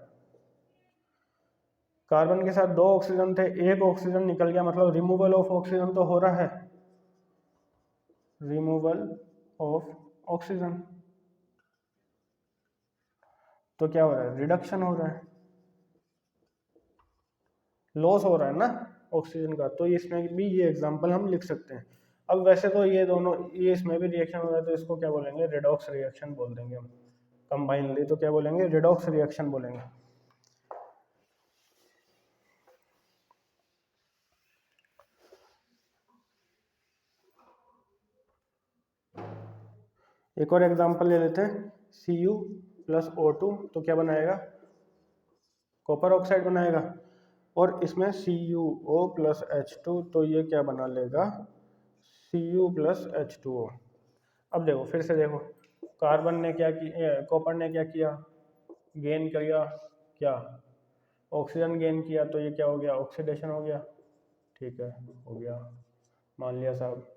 Speaker 1: कार्बन के साथ 2 ऑक्सीजन थे, एक ऑक्सीजन निकल गया, मतलब रिमूवल ऑफ ऑक्सीजन तो हो रहा है, रिमूवल ऑफ ऑक्सीजन। तो क्या हो रहा है, रिडक्शन हो रहा है, लॉस हो रहा है ना ऑक्सीजन का। तो इसमें भी ये एग्जांपल हम लिख सकते हैं। अब वैसे तो ये दोनों, ये इसमें भी रिएक्शन हो रहा है, तो इसको क्या बोलेंगे, रेडॉक्स रिएक्शन बोल देंगे हम कंबाइनली। तो क्या बोलेंगे, रेडॉक्स रिएक्शन बोलेंगे। एक और एग्जांपल ले लेते हैं, Cu plus O2, तो क्या बनाएगा, कॉपर ऑक्साइड बनाएगा। और इसमें CuO plus H2, तो ये क्या बना लेगा, Cu plus H2O। अब देखो फिर से देखो, कार्बन ने क्या किया, कॉपर ने क्या किया, गेन किया, क्या ऑक्सीजन गेन किया, तो ये क्या हो गया, ऑक्सीडेशन हो गया। ठीक है, हो गया, मान लिया साहब।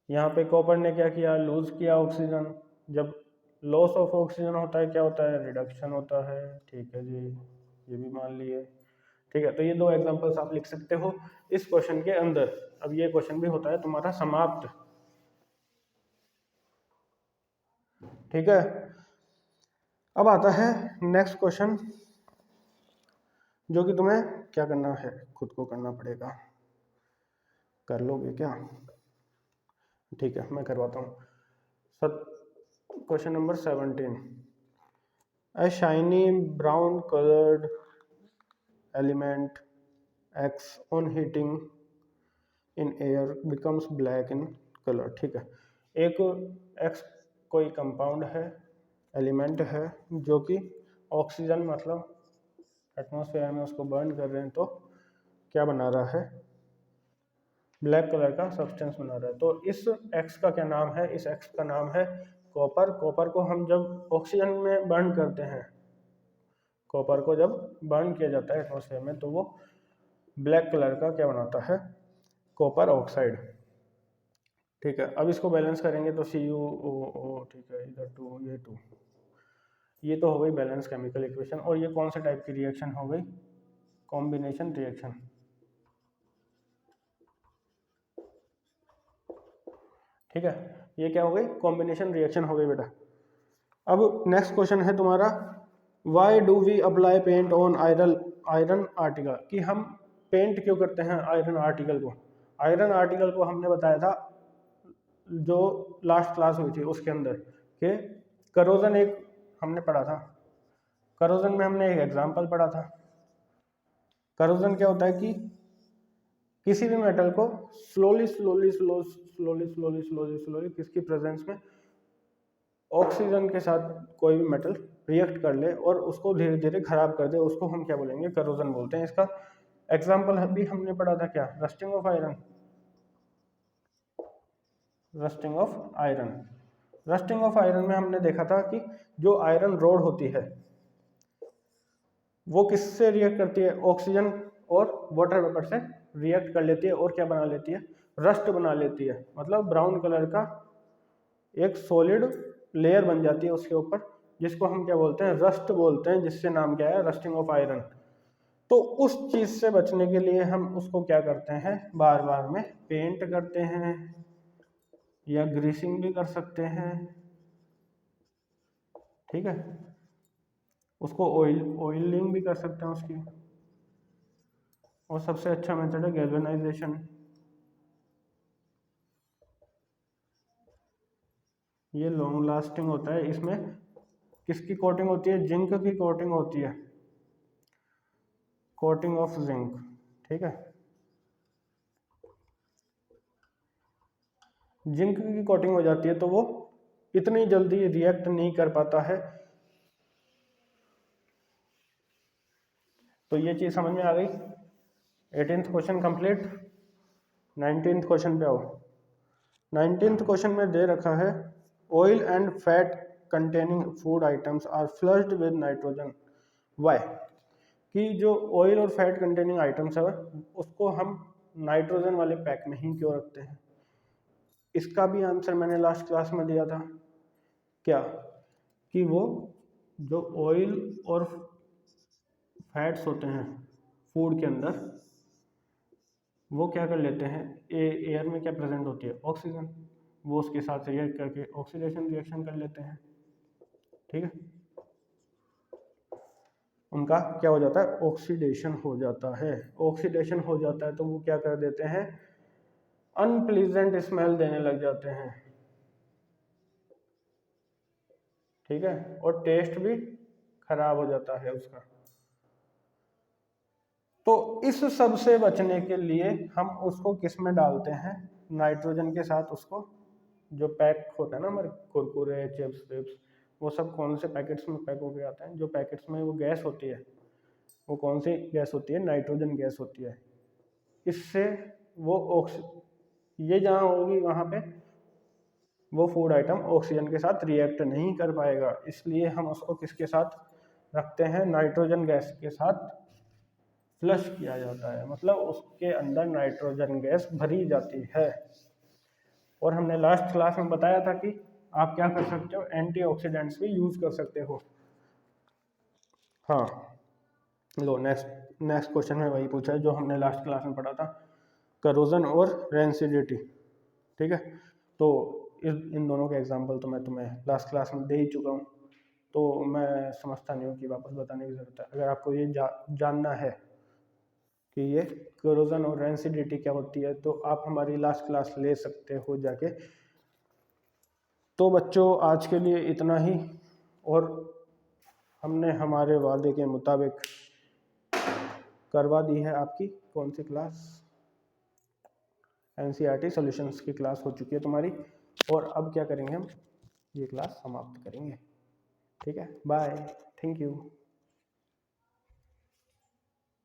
Speaker 1: यहाँ पे कॉपर ने क्या किया, लूज किया ऑक्सीजन। जब लॉस ऑफ ऑक्सीजन होता है क्या होता है, रिडक्शन होता है। ठीक है जी, ये भी मान लिए। ठीक है, तो ये 2 एग्जांपल्स आप लिख सकते हो इस क्वेश्चन के अंदर। अब ये क्वेश्चन भी होता है तुम्हारा समाप्त। ठीक है, अब आता है नेक्स्ट क्वेश्चन, जो कि तुम्हें क्या करना है, खुद को करना पड़ेगा। कर लोगे क्या? ठीक है, मैं करवाता हूँ। Question number 17, a shiny brown colored element X on heating in air becomes black in color। ठीक है, एक X कोई कंपाउंड है, एलिमेंट है जो कि ऑक्सीजन मतलब एटमॉस्फेयर में उसको बर्न कर रहे हैं तो क्या बना रहा है, ब्लैक कलर का सब्सटेंस बना रहा है। तो इस X का क्या नाम है, इस X का नाम है कॉपर। कॉपर को हम जब ऑक्सीजन में बर्न करते हैं, कॉपर को जब बर्न किया जाता है एटमॉस्फेयर में तो वो ब्लैक कलर का क्या बनाता है, कॉपर ऑक्साइड। ठीक है, अब इसको बैलेंस करेंगे तो CuO, ठीक है, इधर 2 ये 2, ये तो हो गई बैलेंस केमिकल इक्वेशन। और ये कौन से टाइप की रिएक्शन हो गई, कॉम्बिनेशन रिएक्शन। ठीक है, ये क्या हो गई, कॉम्बिनेशन रिएक्शन हो गई बेटा। अब नेक्स्ट क्वेश्चन है तुम्हारा, why do we apply paint on iron article, कि हम पेंट क्यों करते हैं आयरन आर्टिकल को। आयरन आर्टिकल को हमने बताया था जो लास्ट क्लास हुई थी उसके अंदर कि करोजन एक हमने पढ़ा था, करोजन में हमने एक एग्जांपल पढ़ा था। करोजन क्या होता है कि किसी भी मेटल को स्लोली किसकी प्रेजेंस में ऑक्सीजन के साथ कोई भी मेटल रिएक्ट कर ले और उसको धीरे धीरे खराब कर दे, उसको हम क्या बोलेंगे, करोजन बोलते हैं। इसका एग्जांपल भी हमने पढ़ा था क्या, rusting of iron. Rusting of iron, rusting of iron में हमने देखा था कि जो आयरन रोड होती है वो किससे रिएक्ट करती है, ऑक्सीजन और वाटर वेपर से रिएक्ट कर लेती है और क्या बना लेती है, रस्ट बना लेती है। मतलब ब्राउन कलर का एक सॉलिड लेयर बन जाती है उसके ऊपर, जिसको हम क्या बोलते हैं, रस्ट बोलते हैं, जिससे नाम क्या है, रस्टिंग ऑफ आयरन। तो उस चीज से बचने के लिए हम उसको क्या करते हैं, बार बार में पेंट करते हैं या ग्रीसिंग भी कर सकते हैं। ठीक है, उसको ऑयलिंग भी कर सकते हैं उसकी, और सबसे अच्छा मेथड है गैल्वेनाइजेशन। ये लॉन्ग लास्टिंग होता है, इसमें किसकी कोटिंग होती है, जिंक की कोटिंग होती है, कोटिंग ऑफ जिंक। ठीक है, जिंक की कोटिंग हो जाती है तो वो इतनी जल्दी रिएक्ट नहीं कर पाता है। तो ये चीज समझ में आ गई। 18th question complete. 19th question पे आओ। 19th क्वेश्चन में दे रखा है, oil and fat containing food items are flushed with nitrogen, why, कि जो ऑयल और फैट कंटेनिंग आइटम्स है उसको हम नाइट्रोजन वाले पैक में ही क्यों रखते हैं। इसका भी आंसर मैंने लास्ट क्लास में दिया था, क्या, कि वो जो ऑयल और फैट्स होते हैं फूड के अंदर, वो क्या कर लेते हैं, एयर में क्या प्रेजेंट होती है, ऑक्सीजन, वो उसके साथ रिएक्ट करके ऑक्सीडेशन रिएक्शन कर लेते हैं। ठीक है, उनका क्या हो जाता है, ऑक्सीडेशन हो जाता है। ऑक्सीडेशन हो जाता है तो वो क्या कर देते हैं, अनप्लीजेंट स्मेल देने लग जाते हैं। ठीक है, और टेस्ट भी खराब हो जाता है उसका। तो इस सब से बचने के लिए हम उसको किस में डालते हैं, नाइट्रोजन के साथ उसको, जो पैक होता है ना हमारे कुरकुरे चिप्स विप्स, वो सब कौन से पैकेट्स में पैक होके आते हैं, जो पैकेट्स में वो गैस होती है वो कौन सी गैस होती है, नाइट्रोजन गैस होती है। इससे वो ये जहाँ होगी वहाँ पे वो फूड आइटम ऑक्सीजन के साथ रिएक्ट नहीं कर पाएगा, इसलिए हम उसको किसके साथ रखते हैं, नाइट्रोजन गैस के साथ फ्लश किया जाता है, मतलब उसके अंदर नाइट्रोजन गैस भरी जाती है। और हमने लास्ट क्लास में बताया था कि आप क्या कर सकते हो, एंटीऑक्सीडेंट्स भी यूज कर सकते हो। हाँ, लो नेक्स्ट क्वेश्चन में वही पूछा है जो हमने लास्ट क्लास में पढ़ा था, करोजन और रेंसिडिटी। ठीक है, तो इन दोनों के एग्जांपल तो मैं तुम्हें लास्ट क्लास में दे ही चुका हूँ, तो मैं समझता नहीं हूँ कि वापस बताने की ज़रूरत है। अगर आपको ये जानना है कि ये करोजन और रेंसिडिटी क्या होती है तो आप हमारी लास्ट क्लास ले सकते हो जाके। तो बच्चों आज के लिए इतना ही, और हमने हमारे वादे के मुताबिक करवा दी है आपकी कौन सी क्लास, NCERT सॉल्यूशंस की क्लास हो चुकी है तुम्हारी। और अब क्या करेंगे हम, ये क्लास समाप्त करेंगे। ठीक है, बाय, थैंक यू।